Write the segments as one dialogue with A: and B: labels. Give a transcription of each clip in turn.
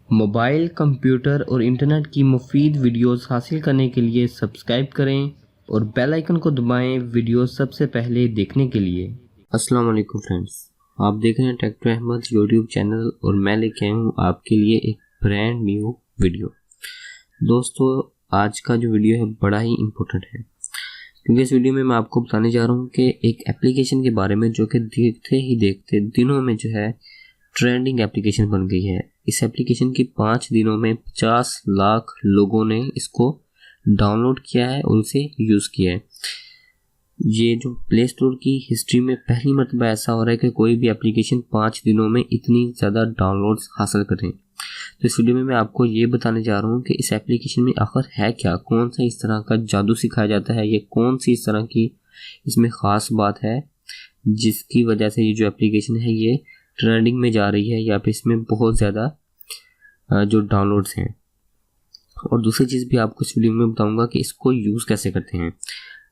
A: Mobile, computer और internet की मुफीद वीडियोस हासिल करने के लिए सब्सक्राइब करें और बेल आइकन को दबाएं वीडियोस सबसे पहले देखने के लिए। अस्सलाम वालेकुम फ्रेंड्स, आप देख रहे हैं टेक अहमद यूट्यूब चैनल और मैं लेके आया हूँ आपके लिए एक ब्रांड न्यू वीडियो। दोस्तों, आज का जो वीडियो है बड़ा ही इम्पोर्टेंट है क्योंकि इस वीडियो में मैं आपको बताने जा रहा हूँ कि एक एप्लीकेशन के बारे में जो कि देखते ही देखते दिनों में जो है ट्रेंडिंग एप्लीकेशन बन गई है। इस एप्लीकेशन की 5 दिनों में 50 लाख लोगों ने इसको डाउनलोड किया है और उसे यूज़ किया है। ये जो प्ले स्टोर की हिस्ट्री में पहली मरतबा ऐसा हो रहा है कि कोई भी एप्लीकेशन 5 दिनों में इतनी ज़्यादा डाउनलोड्स हासिल करें। तो इस वीडियो में मैं आपको ये बताने जा रहा हूँ कि इस एप्लीकेशन में आखिर है क्या, कौन सा इस तरह का जादू सिखाया जाता है, ये कौन सी इस तरह की इसमें ख़ास बात है जिसकी वजह से ये जो एप्लीकेशन है ये ट्रेंडिंग में जा रही है या फिर इसमें बहुत ज़्यादा जो डाउनलोड्स हैं। और दूसरी चीज़ भी आपको इस वीडियो में बताऊंगा कि इसको यूज़ कैसे करते हैं,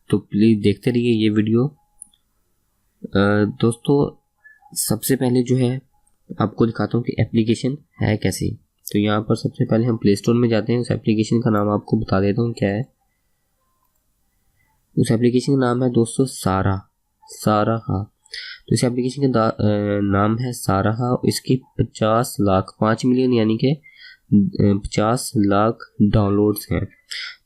A: तो प्लीज़ देखते रहिए ये वीडियो। दोस्तों, सबसे पहले जो है आपको दिखाता हूँ कि एप्लीकेशन है कैसी। तो यहाँ पर सबसे पहले हम प्ले स्टोर में जाते हैं। उस एप्लीकेशन का नाम आपको बता देता हूँ क्या है। उस एप्लीकेशन का नाम है दोस्तों सारा। तो इस एप्लीकेशन का नाम है सारा। इसकी 50 लाख 5 मिलियन यानी कि 50 लाख डाउनलोड्स हैं।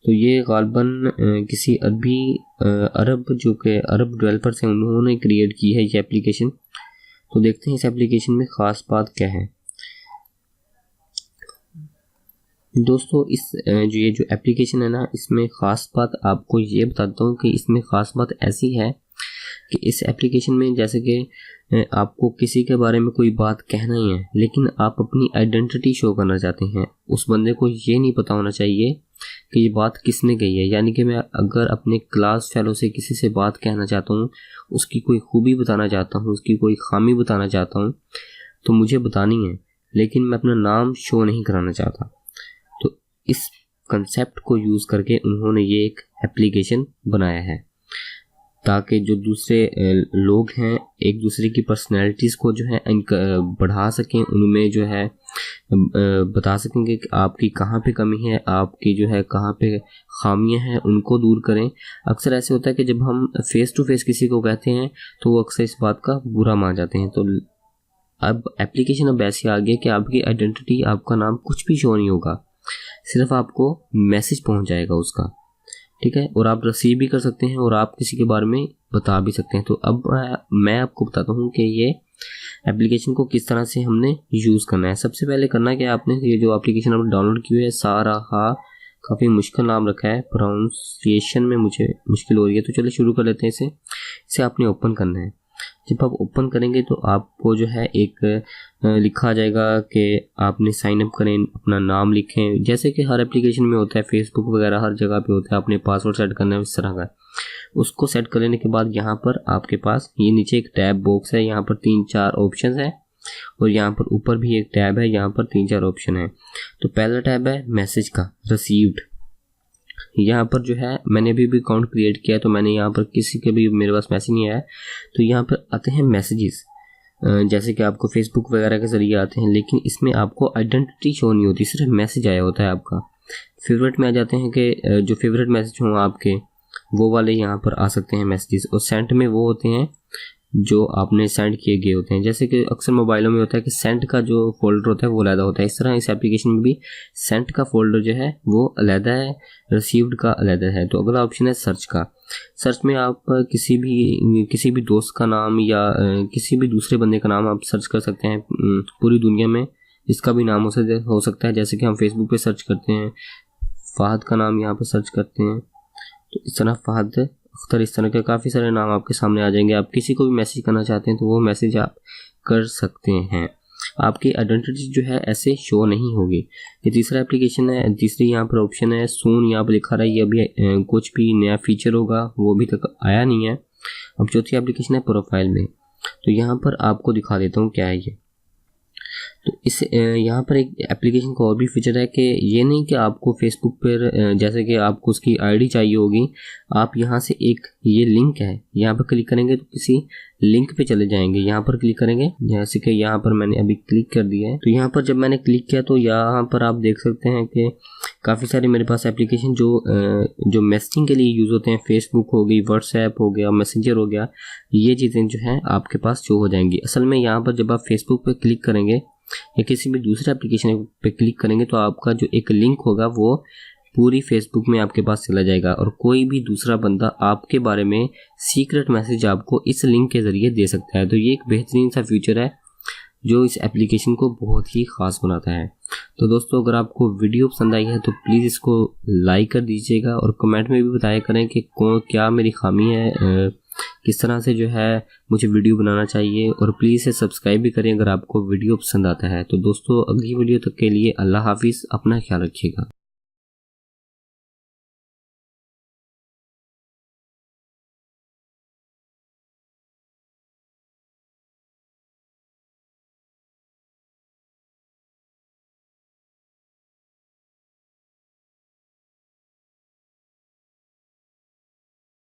A: तो ये गालबन किसी अरब जो कि अरब डेवलपर्स हैं उन्होंने क्रिएट की है ये एप्लीकेशन। तो देखते हैं इस एप्लीकेशन में ख़ास बात क्या है। दोस्तों, इस ये जो एप्लीकेशन है ना, इसमें ख़ास बात आपको ये बताता हूँ कि इसमें ख़ास बात ऐसी है कि इस एप्लीकेशन में जैसे कि आपको किसी के बारे में कोई बात कहना ही है लेकिन आप अपनी आइडेंटिटी शो करना चाहते हैं। उस बंदे को ये नहीं पता होना चाहिए कि ये बात किसने कही है। यानी कि मैं अगर अपने क्लास फेलो से किसी से बात कहना चाहता हूँ, उसकी कोई खूबी बताना चाहता हूँ, उसकी कोई खामी बताना चाहता हूँ, तो मुझे बतानी है, लेकिन मैं अपना नाम शो नहीं कराना चाहता। तो इस कंसेप्ट को यूज़ करके उन्होंने ये एक एप्लीकेशन बनाया है ताकि जो दूसरे लोग हैं एक दूसरे की पर्सनैलिटीज़ को जो है बढ़ा सकें, उनमें जो है बता सकेंगे कि आपकी कहाँ पे कमी है, आपकी जो है कहाँ पे खामियां हैं, उनको दूर करें। अक्सर ऐसे होता है कि जब हम फेस टू फेस किसी को कहते हैं तो वो अक्सर इस बात का बुरा मान जाते हैं। तो अब एप्लीकेशन अब ऐसी आ गई कि आपकी आइडेंटिटी, आपका नाम कुछ भी शो नहीं होगा, सिर्फ आपको मैसेज पहुँच जाएगा उसका, ठीक है। और आप रिसीव भी कर सकते हैं और आप किसी के बारे में बता भी सकते हैं। तो अब मैं आपको बताता हूँ कि ये एप्लीकेशन को किस तरह से हमने यूज़ करना है। सबसे पहले करना क्या है, आपने ये जो एप्लीकेशन आपने डाउनलोड की हुई है सारा, काफ़ी मुश्किल नाम रखा है, प्रोनाउंसिएशन में मुझे मुश्किल हो रही है। तो चलिए शुरू कर लेते हैं इसे आपने ओपन करना है। जब आप ओपन करेंगे तो आपको जो है एक लिखा आ जाएगा कि आपने साइन अप करें, अपना नाम लिखें, जैसे कि हर एप्लीकेशन में होता है, फेसबुक वगैरह हर जगह पे होता है। आपने पासवर्ड सेट करना है इस तरह का। उसको सेट कर लेने के बाद यहाँ पर आपके पास ये नीचे एक टैब बॉक्स है, यहाँ पर 3-4 ऑप्शन है और यहाँ पर ऊपर भी एक टैब है, यहाँ पर 3-4 ऑप्शन है। तो पहला टैब है मैसेज का, रिसीव्ड। यहाँ पर जो है मैंने अभी भी अकाउंट क्रिएट किया है तो मैंने यहाँ पर किसी के भी मेरे पास मैसेज नहीं आया। तो यहाँ पर आते हैं मैसेजेस, जैसे कि आपको फेसबुक वगैरह के ज़रिए आते हैं, लेकिन इसमें आपको आइडेंटिटी शो नहीं होती, सिर्फ मैसेज आया होता है आपका। फेवरेट में आ जाते हैं कि जो फेवरेट मैसेज हों आपके वो वाले यहाँ पर आ सकते हैं मैसेजेस। और सेंट में वो होते हैं जो आपने सेंड किए गए होते हैं। जैसे कि अक्सर मोबाइलों में होता है कि सेंट का जो फोल्डर होता है वो अलग होता है, इस तरह इस एप्लीकेशन में भी सेंट का फोल्डर जो है वो अलग है, रिसीव्ड का अलग है। तो अगला ऑप्शन है सर्च का। सर्च में आप किसी भी दोस्त का नाम या किसी भी दूसरे बंदे का नाम आप सर्च कर सकते हैं पूरी दुनिया में, जिसका भी नाम हो सकता है। जैसे कि हम फेसबुक पे सर्च करते हैं, फ़हद का नाम यहाँ पर सर्च करते हैं, तो इस तरह फ़हद अख्तर, इस तरह के काफ़ी सारे नाम आपके सामने आ जाएंगे। आप किसी को भी मैसेज करना चाहते हैं तो वो मैसेज आप कर सकते हैं। आपकी आइडेंटिटी जो है ऐसे शो नहीं होगी। ये तीसरा एप्लीकेशन है, तीसरी यहाँ पर ऑप्शन है सून, यहाँ पर लिखा रहा है ये अभी कुछ भी नया फीचर होगा वो अभी तक आया नहीं है। अब चौथी एप्लीकेशन है प्रोफाइल में। तो यहाँ पर आपको दिखा देता हूँ क्या है ये। तो इस यहाँ पर एक एप्लीकेशन का और भी फीचर है कि ये नहीं कि आपको फेसबुक पर जैसे कि आपको उसकी आईडी चाहिए होगी, आप यहाँ से एक ये लिंक है यहाँ पर क्लिक करेंगे तो किसी लिंक पे चले जाएंगे, यहाँ पर क्लिक करेंगे। जैसे कि यहाँ पर मैंने अभी क्लिक कर दिया है, तो यहाँ पर जब मैंने क्लिक किया तो यहाँ पर आप देख सकते हैं कि काफ़ी सारे मेरे पास एप्लीकेशन जो मैसेजिंग के लिए यूज़ होते हैं, फेसबुक हो गई, व्हाट्सएप हो गया, मैसेंजर हो गया, ये चीज़ें जो हैं आपके पास शो हो जाएंगी। असल में यहाँ पर जब आप फेसबुक पे क्लिक करेंगे या किसी भी दूसरे एप्लीकेशन पे क्लिक करेंगे तो आपका जो एक लिंक होगा वो पूरी फेसबुक में आपके पास चला जाएगा और कोई भी दूसरा बंदा आपके बारे में सीक्रेट मैसेज आपको इस लिंक के ज़रिए दे सकता है। तो ये एक बेहतरीन सा फीचर है जो इस एप्लीकेशन को बहुत ही ख़ास बनाता है। तो दोस्तों, अगर आपको वीडियो पसंद आई है तो प्लीज़ इसको लाइक कर दीजिएगा और कमेंट में भी बताया करें कि क्या मेरी खामी है, किस तरह से जो है मुझे वीडियो बनाना चाहिए, और प्लीज़ इसे सब्सक्राइब भी करें अगर आपको वीडियो पसंद आता है। तो दोस्तों, अगली वीडियो तक के लिए अल्लाह हाफिज़, अपना ख्याल रखिएगा।